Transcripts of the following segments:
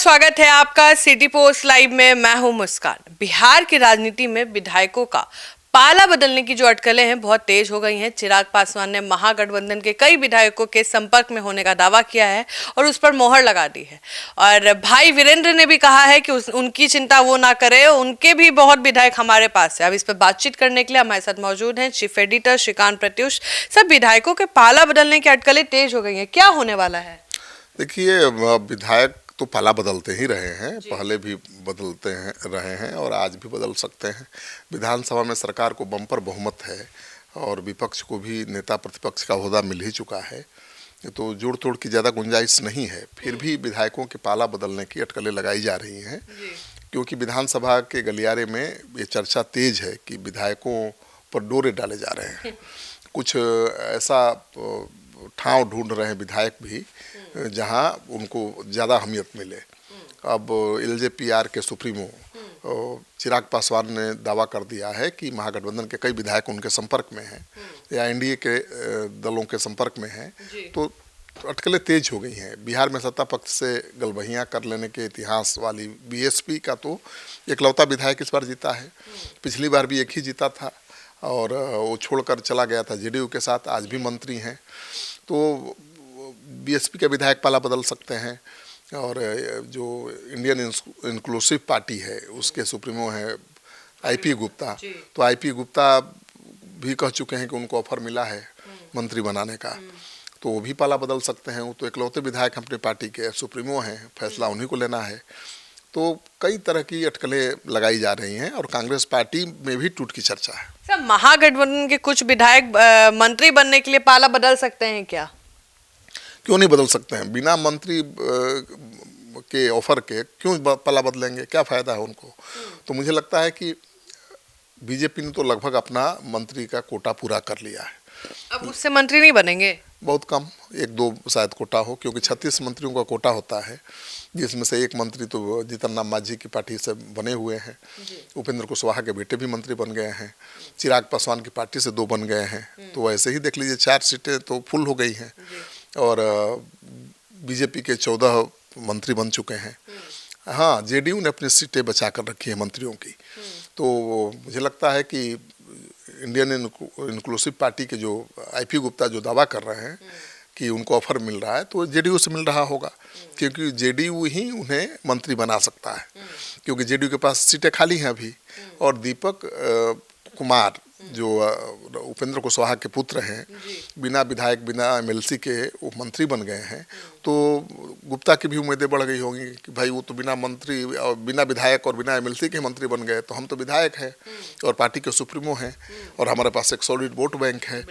स्वागत है आपका सिटी पोस्ट लाइव में। मैं हूं मुस्कान। बिहार की राजनीति में विधायकों का पाला बदलने की जो अटकलें हैं बहुत तेज हो गई हैं। चिराग पासवान ने महागठबंधन के कई विधायकों के संपर्क में होने का दावा किया है और उस पर मोहर लगा दी है। और भाई वीरेंद्र ने भी कहा है कि उनकी चिंता वो ना करे, उनके भी बहुत विधायक हमारे पास है। अब इस पर बातचीत करने के लिए हमारे साथ मौजूद हैं चीफ एडिटर श्रीकांत प्रत्युष। सब विधायकों के पाला बदलने की अटकलें तेज हो गई हैं, क्या होने वाला है? देखिए, विधायक तो पाला बदलते ही रहे हैं, पहले भी बदलते हैं रहे हैं और आज भी बदल सकते हैं। विधानसभा में सरकार को बम्पर बहुमत है और विपक्ष को भी नेता प्रतिपक्ष का ओहदा मिल ही चुका है, तो जोड़ तोड़ की ज़्यादा गुंजाइश नहीं है। फिर भी विधायकों के पाला बदलने की अटकलें लगाई जा रही हैं, क्योंकि विधानसभा के गलियारे में ये चर्चा तेज है कि विधायकों पर डोरे डाले जा रहे हैं। कुछ ऐसा ठाव ढूंढ रहे हैं विधायक भी जहां उनको ज़्यादा अहमियत मिले। अब एलजेपी-आर के सुप्रीमो चिराग पासवान ने दावा कर दिया है कि महागठबंधन के कई विधायक उनके संपर्क में हैं या एनडीए के दलों के संपर्क में हैं, तो अटकलें तेज हो गई हैं। बिहार में सत्ता पक्ष से गलबहियाँ कर लेने के इतिहास वाली बीएसपी का तो एकलौता विधायक इस बार जीता है। पिछली बार भी एक ही जीता था और वो छोड़कर चला गया था जेडीयू के साथ, आज भी मंत्री हैं। तो बीएसपी के विधायक पाला बदल सकते हैं। और जो इंडियन इंक्लूसिव पार्टी है उसके सुप्रीमो हैं आईपी गुप्ता, तो आईपी गुप्ता भी कह चुके हैं कि उनको ऑफर मिला है मंत्री बनाने का, तो वो भी पाला बदल सकते हैं। वो तो इकलौते विधायक अपनी पार्टी के सुप्रीमो हैं, फैसला उन्हीं को लेना है। तो कई तरह की अटकलें लगाई जा रही हैं और कांग्रेस पार्टी में भी टूट की चर्चा है। सर, महागठबंधन के कुछ विधायक मंत्री बनने के लिए पाला बदल सकते हैं क्या? क्यों नहीं बदल सकते हैं? बिना मंत्री के ऑफर के क्यों पाला बदलेंगे? क्या फ़ायदा है उनको? तो मुझे लगता है कि बीजेपी ने तो लगभग अपना मंत्री का कोटा पूरा कर लिया है। अब उससे मंत्री नहीं बनेंगे? बहुत कम, एक दो शायद कोटा हो, क्योंकि 36 मंत्रियों का कोटा होता है, जिसमें से एक मंत्री तो जीतन राम मांझी की पार्टी से बने हुए हैं। उपेंद्र कुशवाहा के बेटे भी मंत्री बन गए हैं। चिराग पासवान की पार्टी से 2 बन गए हैं। तो ऐसे ही देख लीजिए 4 सीटें तो फुल हो गई हैं और बीजेपी के 14 मंत्री बन चुके हैं। हाँ, जेडीयू ने अपनी सीटें बचा कर रखी है मंत्रियों की। तो मुझे लगता है कि इंडियन इंक्लूसिव पार्टी के जो आईपी गुप्ता जो दावा कर रहे हैं कि उनको ऑफर मिल रहा है, तो जेडीयू से मिल रहा होगा, क्योंकि जेडीयू ही उन्हें मंत्री बना सकता है, क्योंकि जेडीयू के पास सीटें खाली हैं अभी। और दीपक कुमार जो उपेंद्र कुशवाहा के पुत्र हैं, बिना विधायक बिना एमएलसी के वो मंत्री बन गए हैं। तो गुप्ता की भी उम्मीदें बढ़ गई होंगी कि भाई वो तो बिना मंत्री और बिना विधायक और बिना एमएलसी के मंत्री बन गए, तो हम तो विधायक हैं और पार्टी के सुप्रीमो हैं और हमारे पास एक सॉलिड वोट बैंक है,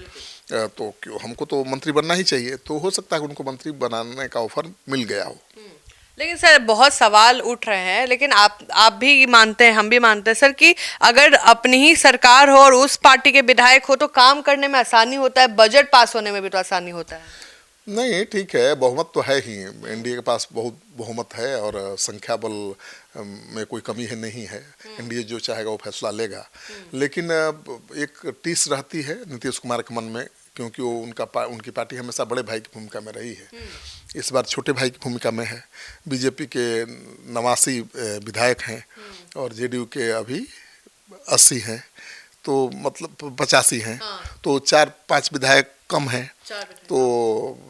तो क्यों हमको तो मंत्री बनना ही चाहिए। तो हो सकता है कि उनको मंत्री बनाने का ऑफर मिल गया हो। लेकिन सर, बहुत सवाल उठ रहे हैं, लेकिन आप भी मानते हैं, हम भी मानते हैं सर कि अगर अपनी ही सरकार हो और उस पार्टी के विधायक हो तो काम करने में आसानी होता है, बजट पास होने में भी तो आसानी होता है। नहीं, ठीक है, बहुमत तो है ही, एनडीए के पास बहुत बहुमत है और संख्या बल में कोई कमी है नहीं है। एनडीए जो चाहेगा वो फैसला लेगा। लेकिन एक टीस रहती है नीतीश कुमार के मन में, क्योंकि वो उनकी पार्टी हमेशा बड़े भाई की भूमिका में रही है, इस बार छोटे भाई की भूमिका में है। बीजेपी के 89 विधायक हैं और जेडीयू के अभी 80 हैं, तो मतलब 85 हैं। तो 4-5 विधायक कम हैं, तो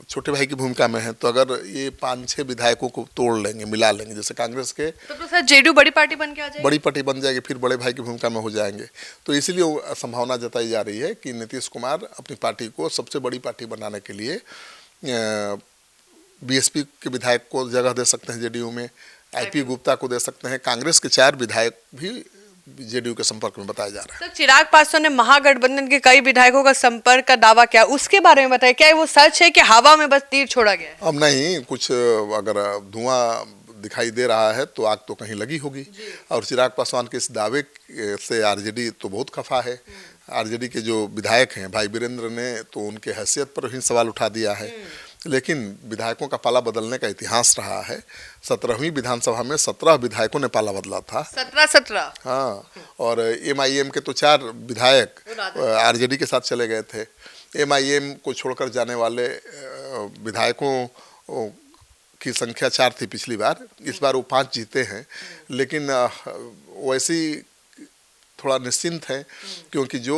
छोटे भाई की भूमिका में है। तो अगर ये 5-6 विधायकों को तोड़ लेंगे, मिला लेंगे, जैसे कांग्रेस के, तो सर जेडीयू बड़ी पार्टी बन के आ जाएगी, बड़ी पार्टी बन जाएगी, फिर बड़े भाई की भूमिका में हो जाएंगे। तो इसलिए संभावना जताई जा रही है कि नीतीश कुमार अपनी पार्टी को सबसे बड़ी पार्टी बनाने के लिए बीएसपी के विधायक को जगह दे सकते हैं जेडीयू में, आईपी गुप्ता को दे सकते हैं। कांग्रेस के 4 विधायक भी जेडीयू के संपर्क में बताया जा रहा है। तो चिराग पासवान ने महागठबंधन के कई विधायकों का संपर्क का दावा किया, उसके बारे में बताइए, क्या वो सच है कि हवा में बस तीर छोड़ा गया है? अब नहीं, कुछ अगर धुआं दिखाई दे रहा है तो आग तो कहीं लगी होगी। और चिराग पासवान के इस दावे से आरजेडी तो बहुत खफा है। आरजेडी के जो विधायक हैं, भाई वीरेंद्र ने तो उनके हैसियत पर ही सवाल उठा दिया है। लेकिन विधायकों का पाला बदलने का इतिहास रहा है। 17वीं विधानसभा में 17 विधायकों ने पाला बदला था। 17? हाँ, और एमआईएम के तो 4 विधायक आरजेडी के साथ चले गए थे। एमआईएम को छोड़कर जाने वाले विधायकों की संख्या 4 थी पिछली बार, इस बार वो 5 जीते हैं। लेकिन वैसी थोड़ा निश्चिंत हैं, क्योंकि जो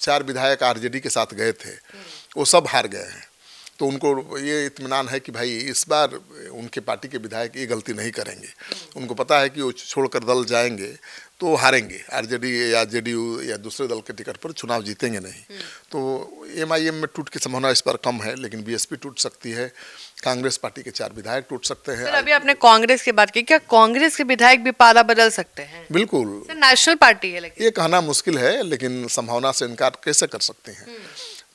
4 विधायक आरजेडी के साथ गए थे वो सब हार गए हैं। तो उनको ये इत्मीनान है कि भाई इस बार उनके पार्टी के विधायक ये गलती नहीं करेंगे। उनको पता है कि वो छोड़कर दल जाएंगे तो हारेंगे, आरजेडी या जेडीयू या दूसरे दल के टिकट पर चुनाव जीतेंगे नहीं। तो एमआईएम में टूट की संभावना इस बार कम है, लेकिन बीएसपी टूट सकती है, कांग्रेस पार्टी के 4 विधायक टूट सकते हैं। सर अभी आपने कांग्रेस की बात की, क्या कांग्रेस के विधायक भी पाला बदल सकते हैं? बिल्कुल, सर नेशनल पार्टी है, लेकिन ये कहना मुश्किल है, लेकिन संभावना से इनकार कैसे कर सकते हैं।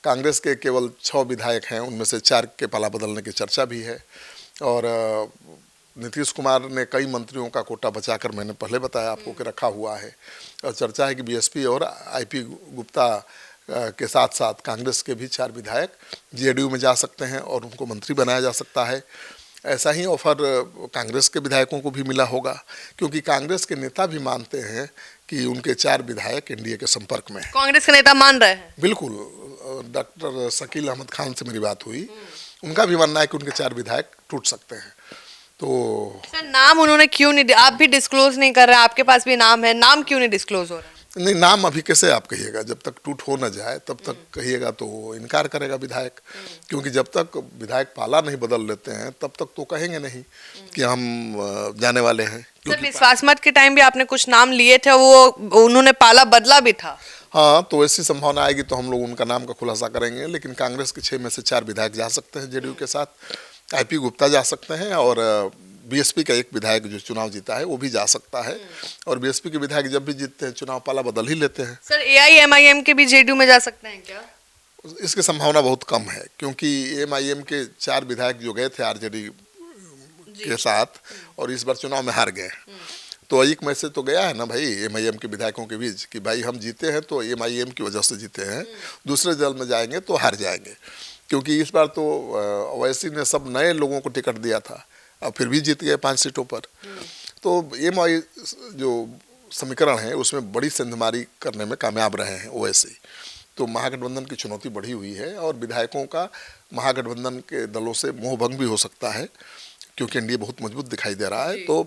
कांग्रेस के केवल 6 विधायक हैं, उनमें से 4 के पाला बदलने की चर्चा भी है। और नीतीश कुमार ने कई मंत्रियों का कोटा बचाकर, मैंने पहले बताया आपको, कि रखा हुआ है। और चर्चा है कि बीएसपी और आईपी गुप्ता के साथ साथ कांग्रेस के भी 4 विधायक जेडीयू में जा सकते हैं और उनको मंत्री बनाया जा सकता है। ऐसा ही ऑफर कांग्रेस के विधायकों को भी मिला होगा, क्योंकि कांग्रेस के नेता भी मानते हैं कि उनके 4 विधायक एनडीए के संपर्क में हैं। कांग्रेस के नेता मान रहे हैं? बिल्कुल, डॉक्टर शकील अहमद खान से मेरी बात हुई, उनका भी मानना है कि उनके 4 विधायक टूट सकते हैं। तो सर नाम उन्होंने क्यों नहीं, आप भी डिस्क्लोज नहीं कर रहे हैं, आपके पास भी नाम है, नाम क्यों नहीं डिस्क्लोज हो रहा है? नहीं, नाम अभी कैसे आप कहिएगा, जब तक टूट हो न जाए तब तक कहिएगा तो इनकार करेगा विधायक। क्योंकि जब तक विधायक पाला नहीं बदल लेते हैं तब तक तो कहेंगे नहीं कि हम जाने वाले हैं। सर विश्वास मत के टाइम भी आपने कुछ नाम लिए थे, वो उन्होंने पाला बदला भी था। हाँ, तो ऐसी संभावना आएगी तो हम लोग उनका नाम का खुलासा करेंगे। लेकिन कांग्रेस के 6 में से 4 विधायक जा सकते हैं जेडीयू के साथ, आईपी गुप्ता जा सकते हैं, और बीएसपी का एक विधायक जो चुनाव जीता है वो भी जा सकता है। और बीएसपी के विधायक जब भी जीतते हैं चुनाव पाला बदल ही लेते हैं। सर एआईएमआईएम के भी जेडीयू में जा सकते हैं क्या? इसकी संभावना बहुत कम है, क्योंकि एमआईएम के 4 विधायक जो गए थे आरजेडी के साथ और इस बार चुनाव में हार गए। तो एक मैसेज तो गया है ना भाई एमआईएम के विधायकों के बीच कि भाई हम जीते हैं तो एमआईएम की वजह से जीते हैं, दूसरे दल में जाएंगे तो हार जाएंगे। क्योंकि इस बार तो ओवैसी ने सब नए लोगों को टिकट दिया था और फिर भी जीत गए 5 सीटों पर। तो एमआई जो समीकरण है उसमें बड़ी सेंधमारी करने में कामयाब रहे हैं ओवैसी। तो महागठबंधन की चुनौती बढ़ी हुई है और विधायकों का महागठबंधन के दलों से मोहभंग भी हो सकता है, क्योंकि एनडीए बहुत मजबूत दिखाई दे रहा है। तो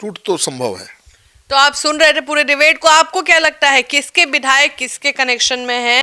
टूट तो संभव है। तो आप सुन रहे थे पूरे डिबेट को, आपको क्या लगता है किसके विधायक किसके कनेक्शन में है?